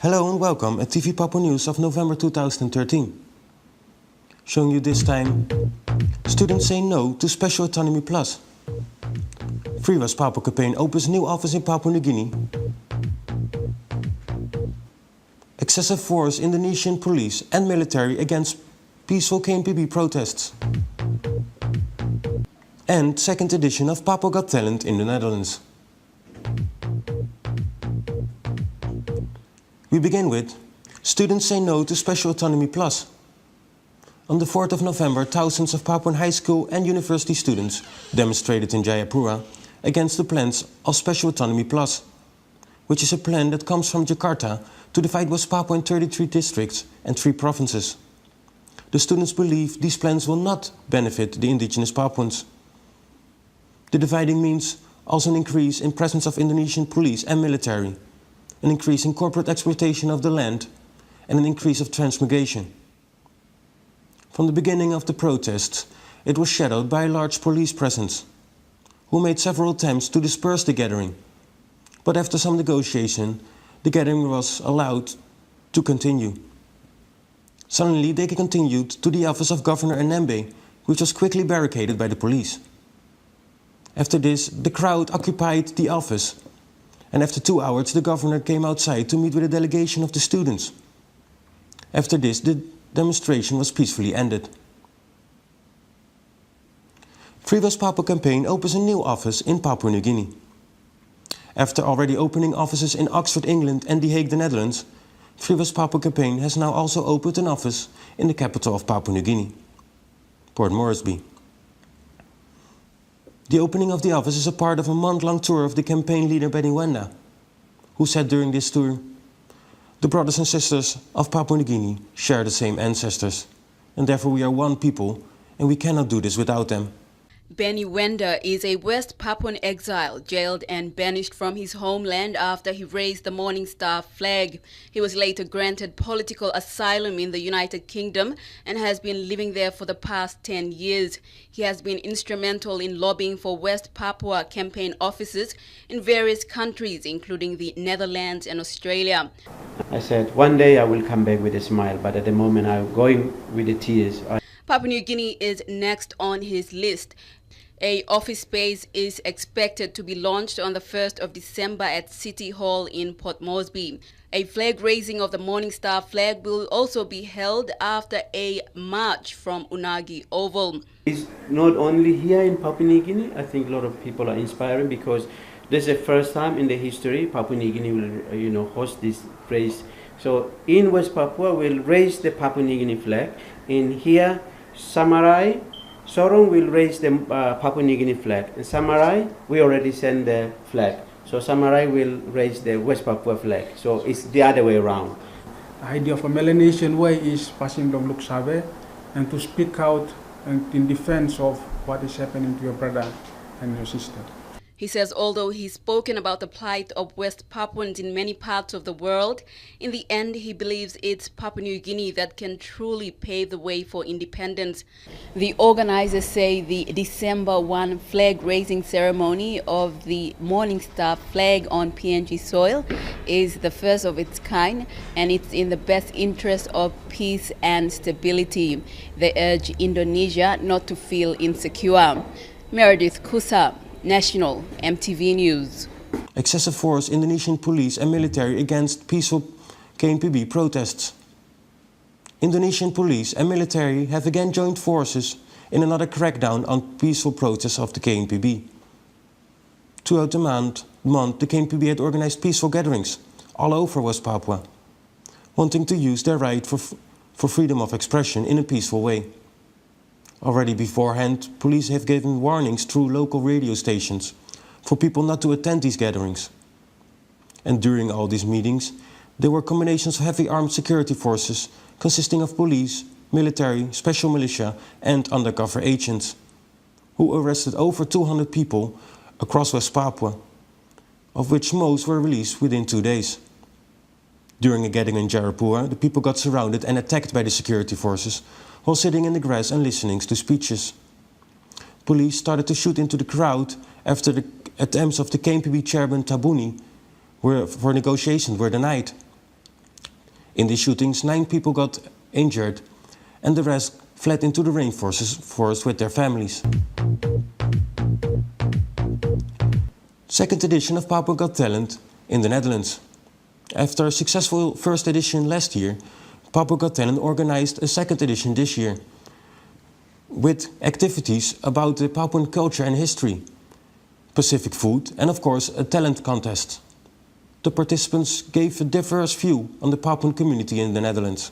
Hello and welcome at TV Papua News of November 2013. Showing you this time, students say no to Special Autonomy Plus. Free West Papua campaign opens new office in Papua New Guinea. Excessive force Indonesian police and military against peaceful KNPB protests. And second edition of Papua Got Talent in the Netherlands. We begin with, students say no to Special Autonomy Plus. On the 4th of November, thousands of Papuan high school and university students demonstrated in Jayapura against the plans of Special Autonomy Plus, which is a plan that comes from Jakarta to divide West Papua in 33 districts and 3 provinces. The students believe these plans will not benefit the indigenous Papuans. The dividing means also an increase in presence of Indonesian police and military, an increase in corporate exploitation of the land, and an increase of transmigration. From the beginning of the protests, it was shadowed by a large police presence, who made several attempts to disperse the gathering. But after some negotiation, the gathering was allowed to continue. Suddenly, they continued to the office of Governor Enembe, which was quickly barricaded by the police. After this, the crowd occupied the office, and after 2 hours, the governor came outside to meet with a delegation of the students. After this, the demonstration was peacefully ended. Free West Papua campaign opens a new office in Papua New Guinea. After already opening offices in Oxford, England and The Hague, the Netherlands, Free West Papua campaign has now also opened an office in the capital of Papua New Guinea, Port Moresby. The opening of the office is a part of a month-long tour of the campaign leader Benny Wenda, who said during this tour, "The brothers and sisters of Papua New Guinea share the same ancestors, and therefore we are one people, and we cannot do this without them." Benny Wenda is a West Papuan exile, jailed and banished from his homeland after he raised the Morning Star flag. He was later granted political asylum in the United Kingdom and has been living there for the past 10 years. He has been instrumental in lobbying for West Papua campaign offices in various countries, including the Netherlands and Australia. I said, one day I will come back with a smile, but at the moment I'm going with the tears. Papua New Guinea is next on his list. A office space is expected to be launched on the 1st of December at City Hall in Port Moresby. A flag raising of the Morning Star flag will also be held after a march from Unagi Oval. It's not only here in Papua New Guinea. I think a lot of people are inspiring because this is the first time in the history Papua New Guinea will, host this race. So in West Papua, we'll raise the Papua New Guinea flag. In here, Samarai, Sorong will raise the Papua New Guinea flag. In Samarai, we already sent the flag. So Samarai will raise the West Papua flag. So it's the other way around. The idea of a Melanesian way is passing from Luksabe and to speak out and in defense of what is happening to your brother and your sister. He says although he's spoken about the plight of West Papuans in many parts of the world, in the end he believes it's Papua New Guinea that can truly pave the way for independence. The organizers say the December 1 flag-raising ceremony of the Morning Star flag on PNG soil is the first of its kind, and it's in the best interest of peace and stability. They urge Indonesia not to feel insecure. Meredith Kusa, National MTV News. Excessive force Indonesian police and military against peaceful KNPB protests. Indonesian police and military have again joined forces in another crackdown on peaceful protests of the KNPB. Throughout the month, the KNPB had organized peaceful gatherings all over West Papua, wanting to use their right for freedom of expression in a peaceful way. Already beforehand, police have given warnings through local radio stations for people not to attend these gatherings. And during all these meetings, there were combinations of heavy armed security forces consisting of police, military, special militia and undercover agents, who arrested over 200 people across West Papua, of which most were released within 2 days. During a gathering in Jayapura, the people got surrounded and attacked by the security forces while sitting in the grass and listening to speeches. Police started to shoot into the crowd after the attempts of the KNPB chairman Tabuni for negotiations were denied. In these shootings, 9 people got injured and the rest fled into the rainforest with their families. Second edition of Papua Got Talent in the Netherlands. After a successful first edition last year, Papua Got Talent organized a second edition this year with activities about the Papuan culture and history, Pacific food and of course a talent contest. The participants gave a diverse view on the Papuan community in the Netherlands.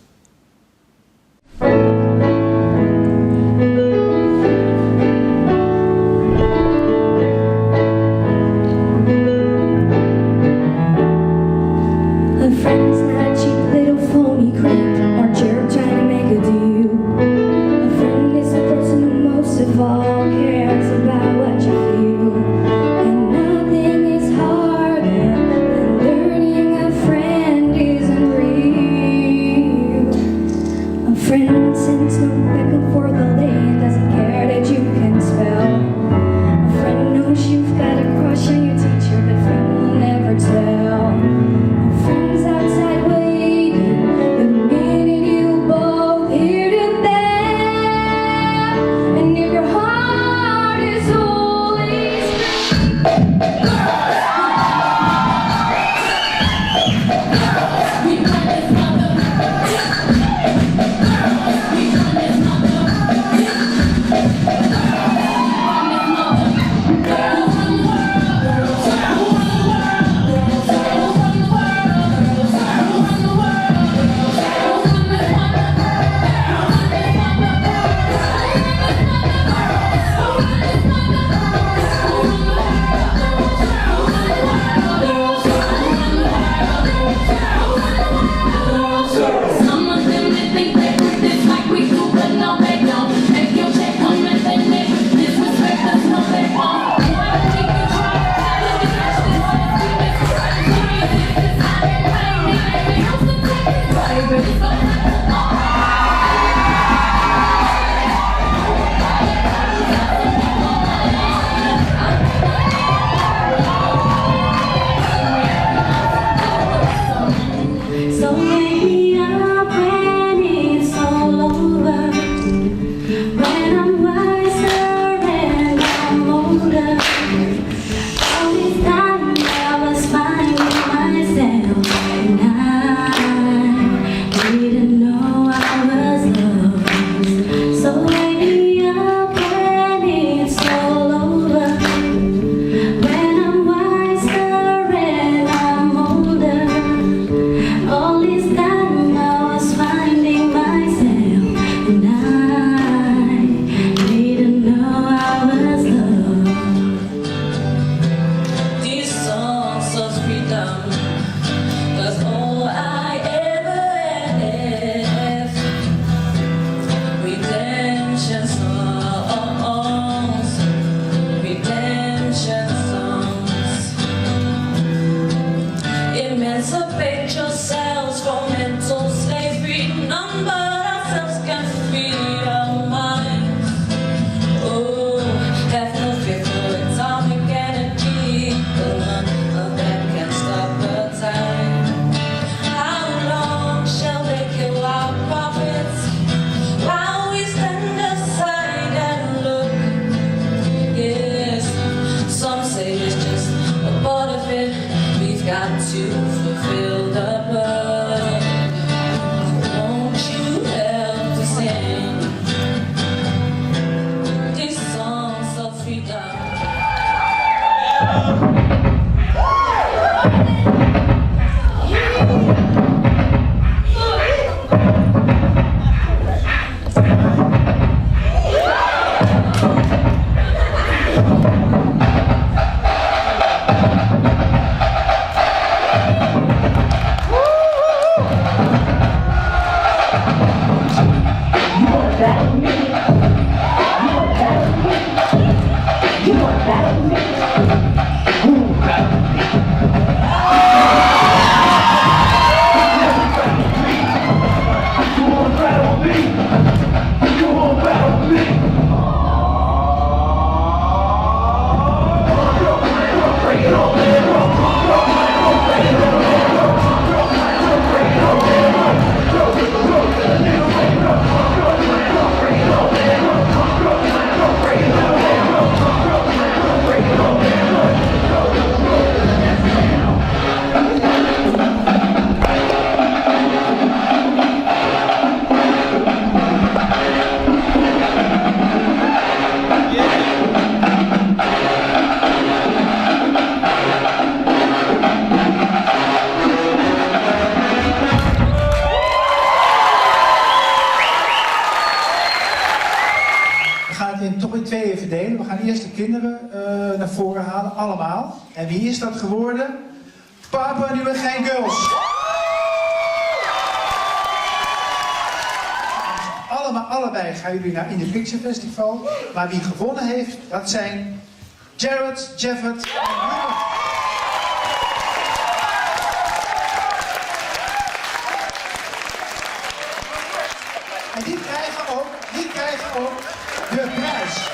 Shall they kill our prophets while we stand aside? We gaan het toch in tweeën verdelen. We gaan eerst de kinderen naar voren halen, allemaal. En wie is dat geworden? Papua Nieuwe Guinea Girls. Allebei gaan jullie naar In The Picture Festival. Maar wie gewonnen heeft, dat zijn Jared, Jeffert en Ruben. En die krijgen ook de prijs.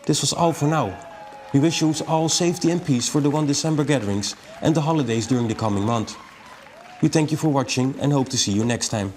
This was all for now. We wish you all safety and peace for the 1 December gatherings and the holidays during the coming month. We thank you for watching and hope to see you next time.